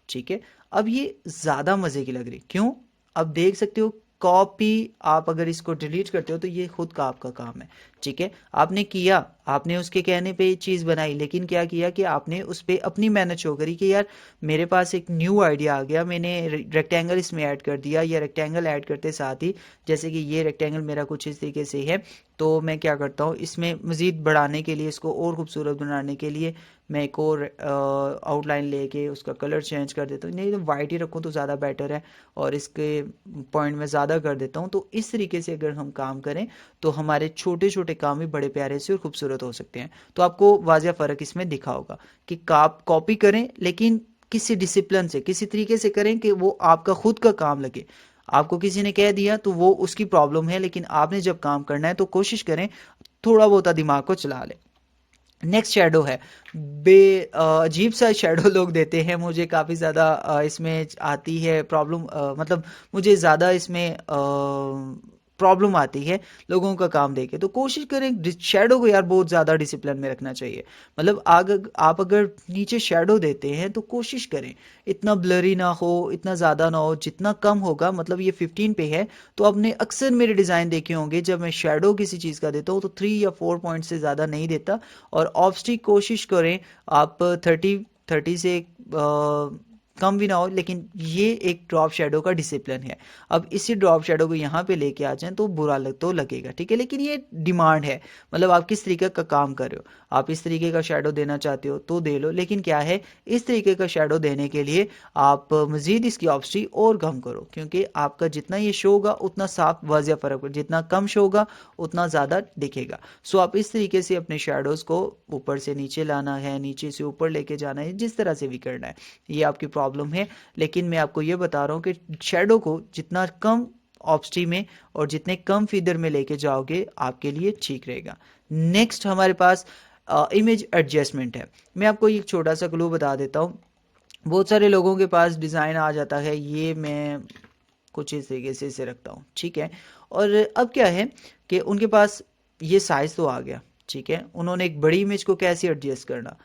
ठीक है। अब ये ज़्यादा मज़े की लग रही, क्यों? अब देख सकते हो कॉपी, आप अगर इसको डिलीट करते हो तो ये खुद का आपका काम है, ठीक है। आपने किया, आपने उसके कहने पे चीज़ बनाई, लेकिन क्या किया कि आपने उस पर अपनी मेहनत शो करी कि यार मेरे पास एक न्यू आइडिया आ गया, मैंने रेक्टेंगल इसमें ऐड कर दिया, या रेक्टेंगल ऐड करते साथ ही जैसे कि ये रेक्टेंगल मेरा कुछ इस तरीके से है, तो मैं क्या करता हूँ इसमें मज़ीद बढ़ाने के लिए, इसको और ख़ूबसूरत बनाने के लिए मैं एक और आउटलाइन लेके उसका कलर चेंज कर देता हूँ। नहीं तो वाइट ही रखूँ तो ज़्यादा बेटर है, और इसके पॉइंट में ज़्यादा कर देता हूँ। तो इस तरीके से अगर हम काम करें तो हमारे छोटे छोटे काम भी बड़े प्यारे से और खूबसूरत हो सकते हैं। तो आपको वाज़िया फ़र्क इसमें दिखा होगा कि आप कॉपी करें, लेकिन किसी डिसिप्लिन से, किसी तरीके से करें कि वो आपका खुद का काम लगे। आपको किसी ने कह दिया तो वो उसकी प्रॉब्लम है, लेकिन आपने जब काम करना है तो कोशिश करें थोड़ा बहुत दिमाग को चला लें। नेक्स्ट शेडो है, अजीब सा शेडो लोग देते हैं, मुझे काफ़ी ज़्यादा इसमें आती है प्रॉब्लम, मतलब मुझे ज़्यादा इसमें प्रॉब्लम आती है लोगों का काम देखे। तो कोशिश करें शेडो को यार बहुत ज़्यादा डिसिप्लिन में रखना चाहिए। मतलब आप अगर नीचे शेडो देते हैं तो कोशिश करें इतना ब्लरी ना हो, इतना ज़्यादा ना हो, जितना कम होगा। मतलब ये 15 पे है, तो आपने अक्सर मेरे डिज़ाइन देखे होंगे, जब मैं शेडो किसी चीज़ का देता हूँ तो 3 या 4 पॉइंट से ज़्यादा नहीं देता। और ऑब्स्टिक कोशिश करें आप 30 से कम भी ना हो, लेकिन ये एक ड्रॉप शेडो का डिसिप्लिन है। अब इसी ड्रॉप शेडो को यहाँ पे लेके आ जाएं तो बुरा तो लगेगा, ठीक है। लेकिन ये डिमांड है, मतलब आप किस तरीके का काम कर रहे हो। आप इस तरीके का शेडो देना चाहते हो तो दे लो, लेकिन क्या है, इस तरीके का शेडो देने के लिए आप मज़ीद इसकी ऑब्स्ट्री और कम करो, क्योंकि आपका जितना ये शो होगा उतना साफ वाजिया फ़र्क, जितना कम शो होगा उतना ज़्यादा दिखेगा। सो आप इस तरीके से अपने शेडोज़ को ऊपर से नीचे लाना है, नीचे से ऊपर लेके जाना है, जिस तरह से भी करना है, ये आपकी प्रॉब्लम है। लेकिन मैं आपको ये बता रहा हूँ कि शेडो को जितना कम ऑब्स्ट्री में और जितने कम फीदर में लेके जाओगे आपके लिए ठीक रहेगा। नेक्स्ट हमारे पास इमेज एडजस्टमेंट है। मैं आपको एक छोटा सा क्लू बता देता हूँ। बहुत सारे लोगों के पास डिज़ाइन आ जाता है, ये मैं कुछ इस तरीके से इसे रखता हूँ, ठीक है। और अब क्या है कि उनके पास ये साइज़ तो आ गया, ठीक है, उन्होंने एक बड़ी इमेज को कैसे एडजस्ट करना।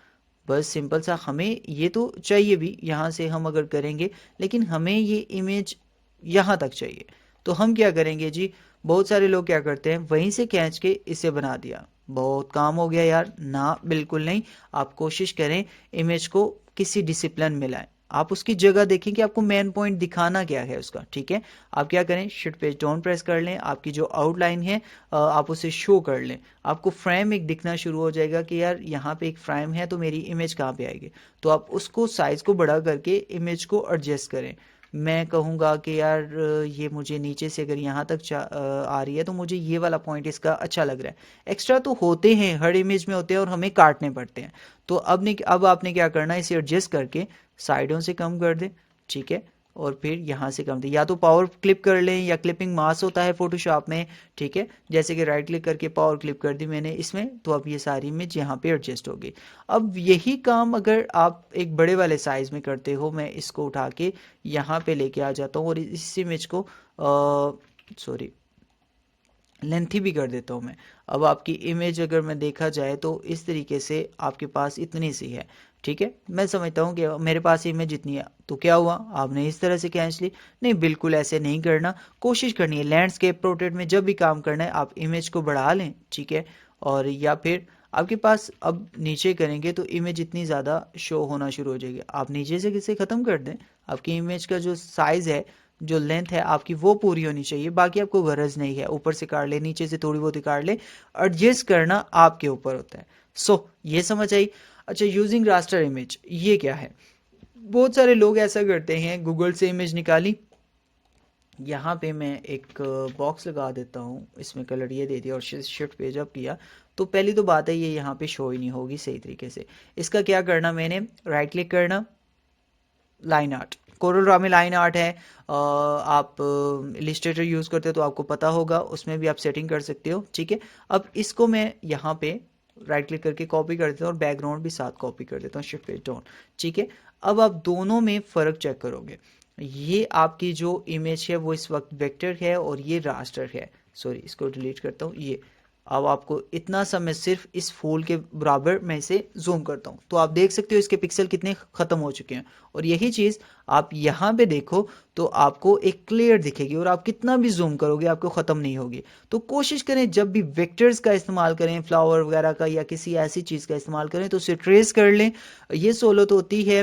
बस सिंपल सा, हमें ये तो चाहिए भी, यहाँ से हम अगर करेंगे, लेकिन हमें ये इमेज यहाँ तक चाहिए। तो हम क्या करेंगे जी, बहुत सारे लोग क्या करते हैं, वहीं से खींच के इसे बना दिया, बहुत काम हो गया यार। ना, बिल्कुल नहीं। आप कोशिश करें इमेज को किसी डिसिप्लिन में लाएं। आप उसकी जगह देखें कि आपको मेन पॉइंट दिखाना क्या है उसका, ठीक है। आप क्या करें, शिफ्ट पेज डाउन प्रेस कर लें, आपकी जो आउटलाइन है आप उसे शो कर लें। आपको फ्रेम एक दिखना शुरू हो जाएगा कि यार यहाँ पे एक फ्रेम है, तो मेरी इमेज कहाँ पे आएगी। तो आप उसको साइज़ को बड़ा करके इमेज को एडजस्ट करें। मैं कहूँगा कि यार ये मुझे नीचे से अगर यहाँ तक आ रही है, तो मुझे ये वाला पॉइंट इसका अच्छा लग रहा है। एक्स्ट्रा तो होते हैं, हर इमेज में होते हैं और हमें काटने पड़ते हैं। तो अब आपने क्या करना है, इसे एडजस्ट करके साइडों से कम कर दें, ठीक है। और फिर यहाँ से कम दे, या तो पावर क्लिप कर लें या क्लिपिंग मास्क होता है फोटोशॉप में, ठीक है, जैसे कि राइट क्लिक करके पावर क्लिप कर दी मैंने इसमें, तो अब ये सारी इमेज यहाँ पे एडजस्ट होगी। अब यही काम अगर आप एक बड़े वाले साइज में करते हो, मैं इसको उठा के यहाँ पे लेके आ जाता हूँ और इस इमेज को सॉरी लेंथी भी कर देता हूँ मैं। अब आपकी इमेज अगर मैं देखा जाए तो इस तरीके से आपके पास इतनी सी है, ठीक है, मैं समझता हूँ कि मेरे पास इमेज इतनी है, तो क्या हुआ, आपने इस तरह से खींच ली। नहीं, बिल्कुल ऐसे नहीं करना, कोशिश करनी है लैंडस्केप पोर्ट्रेट में जब भी काम करना है आप इमेज को बढ़ा लें, ठीक है, और या फिर आपके पास अब नीचे करेंगे तो इमेज इतनी ज़्यादा शो होना शुरू हो जाएगी, आप नीचे से किसे ख़त्म कर दें, आपकी इमेज का जो साइज़ है, जो लेंथ है आपकी वो पूरी होनी चाहिए, बाकी आपको गरज नहीं है, ऊपर से काट ले, नीचे से थोड़ी बहुत काट ले, एडजस्ट करना आपके ऊपर होता है। ये समझ आई। अच्छा, यूजिंग रास्टर इमेज ये क्या है, बहुत सारे लोग ऐसा करते हैं, गूगल से इमेज निकाली, यहाँ पे मैं एक बॉक्स लगा देता हूँ, इसमें कलर ये दे दिया और शिफ्ट पेज अप किया, तो पहली तो बात है ये यहाँ पे शो ही नहीं होगी सही तरीके से। इसका क्या करना, मैंने राइट क्लिक करना, लाइन आर्ट, कोरल ड्रॉ में लाइन आर्ट है, आप इलिस्ट्रेटर यूज़ करते हो तो आपको पता होगा, उसमें भी आप सेटिंग कर सकते हो, ठीक है। अब इसको मैं यहाँ पे राइट क्लिक करके कॉपी कर देता हूँ और बैकग्राउंड भी साथ कॉपी कर देता हूँ, शिफ्ट पेज डाउन, ठीक है। अब आप दोनों में फ़र्क चेक करोगे, ये आपकी जो इमेज है वो इस वक्त वेक्टर है और ये रास्टर है, सॉरी इसको डिलीट करता हूँ, ये अब आपको इतना सा मैं सिर्फ इस फूल के बराबर मैं इसे जूम करता हूँ तो आप देख सकते हो इसके पिक्सल कितने ख़त्म हो चुके हैं, और यही चीज़ आप यहाँ पे देखो तो आपको एक क्लियर दिखेगी, और आप कितना भी जूम करोगे आपको ख़त्म नहीं होगी। तो कोशिश करें जब भी वेक्टर्स का इस्तेमाल करें, फ्लावर वगैरह का या किसी ऐसी चीज़ का इस्तेमाल करें तो उसे ट्रेस कर लें। ये सोलो तो होती है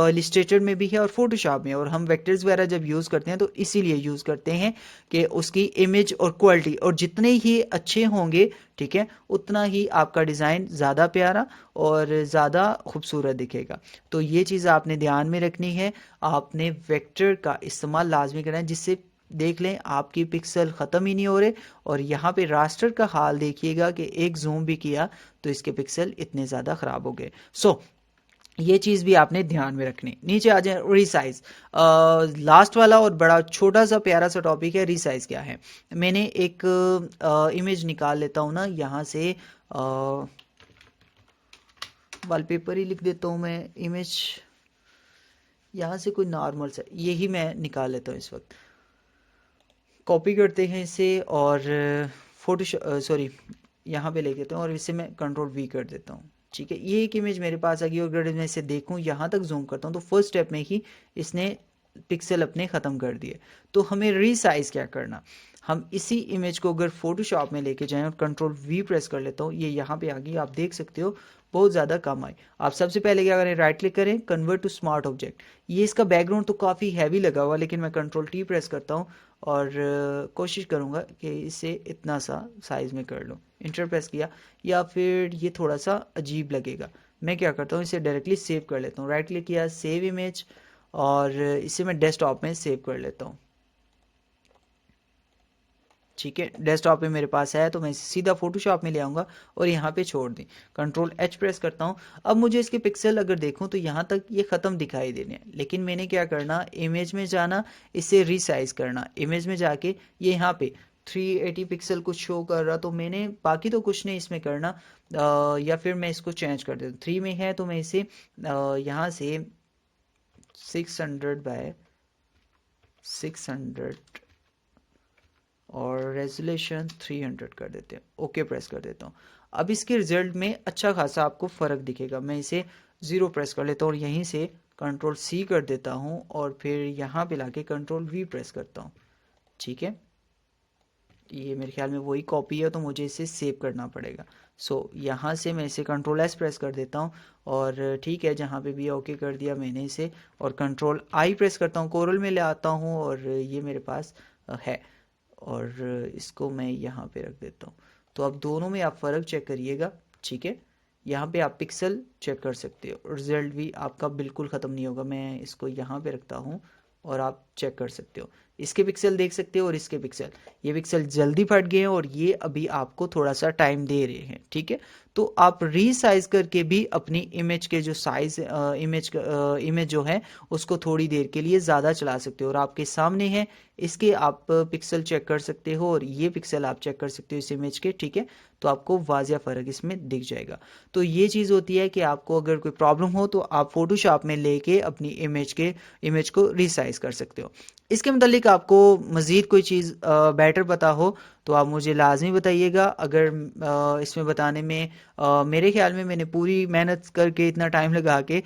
इलिस्ट्रेटर में भी है और फोटोशॉप में, और हम वेक्टर्स वगैरह जब यूज़ करते हैं तो इसीलिए यूज़ करते हैं कि उसकी इमेज और क्वालिटी और जितने ही अच्छे होंगे, ठीक है, उतना ही आपका डिज़ाइन ज़्यादा प्यारा और ज़्यादा खूबसूरत दिखेगा। तो ये चीज़ आपने ध्यान में रखनी है, आपने वेक्टर का इस्तेमाल लाजमी करना है, जिससे देख लें आपकी पिक्सल ख़त्म ही नहीं हो रहे। और यहाँ पे रास्टर का हाल देखिएगा कि एक जूम भी किया तो इसके पिक्सल इतने ज़्यादा ख़राब हो गए। ये चीज़ भी आपने ध्यान में रखनी। नीचे आ जाए, रीसाइज, लास्ट वाला और बड़ा छोटा सा प्यारा सा टॉपिक है, रीसाइज क्या है। मैंने एक इमेज निकाल लेता हूँ ना यहाँ से, वॉलपेपर ही लिख देता हूँ मैं, इमेज यहाँ से कोई नॉर्मल सा यही मैं निकाल लेता हूँ, इस वक्त कॉपी करते हैं इसे और फोटो सॉरी यहाँ पे ले लेता हूँ और इसे मैं कंट्रोल वी कर देता हूँ, ठीक है। ये एक इमेज मेरे पास आ गई और अगर मैं इसे देखूँ यहाँ तक जूम करता हूँ तो फर्स्ट स्टेप में ही इसने पिक्सल अपने ख़त्म कर दिए। तो हमें रीसाइज क्या करना, हम इसी इमेज को अगर फोटोशॉप में लेके जाएं और कंट्रोल वी प्रेस कर लेता हूँ, ये यहाँ पे आ गई, आप देख सकते हो बहुत ज़्यादा कम आई। आप सबसे पहले क्या करें, राइट क्लिक करें, कन्वर्ट टू स्मार्ट ऑब्जेक्ट। ये इसका बैकग्राउंड तो काफ़ी हैवी लगा हुआ, लेकिन मैं कंट्रोल टी प्रेस करता हूँ और कोशिश करूँगा कि इसे इतना सा साइज़ में कर लूँ। इंटर प्रेस किया, या फिर ये थोड़ा सा अजीब लगेगा, मैं क्या करता हूँ इसे डायरेक्टली सेव कर लेता हूँ, राइट क्लिक किया, सेव इमेज, और इसे मैं डेस्कटॉप में सेव कर लेता हूँ, ठीक है। डेस्कटॉप पे मेरे पास है तो मैं इसे सीधा फोटोशॉप में ले आऊँगा और यहाँ पे छोड़ दी, कंट्रोल एच प्रेस करता हूँ। अब मुझे इसके पिक्सल अगर देखूँ तो यहाँ तक ये ख़त्म दिखाई देने हैं, लेकिन मैंने क्या करना, इमेज में जाना, इसे रीसाइज करना, इमेज में जाके ये यहाँ पे 380 पिक्सल कुछ शो कर रहा, तो मैंने बाकी तो कुछ नहीं इसमें करना, या फिर मैं इसको चेंज कर देता हूँ, 3 में है तो मैं इसे यहाँ से 600 बाय 600 और रेजोल्यूशन 300 कर देते हैं, ओके प्रेस कर देता हूँ। अब इसके रिजल्ट में अच्छा खासा आपको फ़र्क दिखेगा। मैं इसे 0 प्रेस कर लेता हूँ और यहीं से कंट्रोल सी कर देता हूँ और फिर यहाँ पे लाके कंट्रोल वी प्रेस करता हूँ, ठीक है। ये मेरे ख्याल में वही कॉपी है तो मुझे इसे सेव करना पड़ेगा। यहाँ से मैं इसे कंट्रोल एस प्रेस कर देता हूँ और ठीक है, जहाँ पे भी ओके कर दिया मैंने इसे, और कंट्रोल आई प्रेस करता हूँ, कोरल में ले आता हूँ और ये मेरे पास है, और इसको मैं यहाँ पे रख देता हूँ। तो अब दोनों में आप फ़र्क चेक करिएगा, ठीक है। यहाँ पे आप पिक्सल चेक कर सकते हो, रिजल्ट भी आपका बिल्कुल ख़त्म नहीं होगा। मैं इसको यहाँ पे रखता हूँ और आप चेक कर सकते हो, इसके पिक्सल देख सकते हो और इसके पिक्सल, ये पिक्सल जल्दी फट गए हैं और ये अभी आपको थोड़ा सा टाइम दे रहे हैं, ठीक है। तो आप रीसाइज करके भी अपनी इमेज के जो साइज इमेज जो है उसको थोड़ी देर के लिए ज़्यादा चला सकते हो, और आपके सामने है इसके आप पिक्सल चेक कर सकते हो और ये पिक्सल आप चेक कर सकते हो इस इमेज के, ठीक है। तो आपको वाजिया फ़र्क इसमें दिख जाएगा। तो ये चीज़ होती है कि आपको अगर कोई प्रॉब्लम हो तो आप फोटोशॉप में लेके अपनी इमेज को रिसाइज कर सकते हो। इसके मतलब आपको मज़ीद कोई चीज़ बेटर पता हो तो आप मुझे लाजमी बताइएगा। अगर इसमें बताने में मेरे ख्याल में मैंने पूरी मेहनत करके इतना टाइम लगा के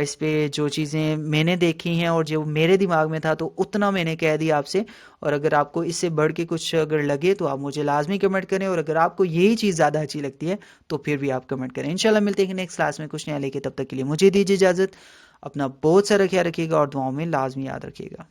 इस पे जो चीज़ें मैंने देखी हैं और जो मेरे दिमाग में था तो उतना मैंने कह दिया आपसे। और अगर आपको इससे बढ़ के कुछ अगर लगे तो आप मुझे लाजमी कमेंट करें, और अगर आपको यही चीज़ ज़्यादा अच्छी लगती है तो फिर भी आप कमेंट करें। इंशाल्लाह मिलते हैं नेक्स्ट क्लास में कुछ नया लेके, तब तक के लिए मुझे दीजिए इजाज़त। अपना बहुत सारा ख्याल रखिएगा और दुआओं में लाजमी याद रखिएगा।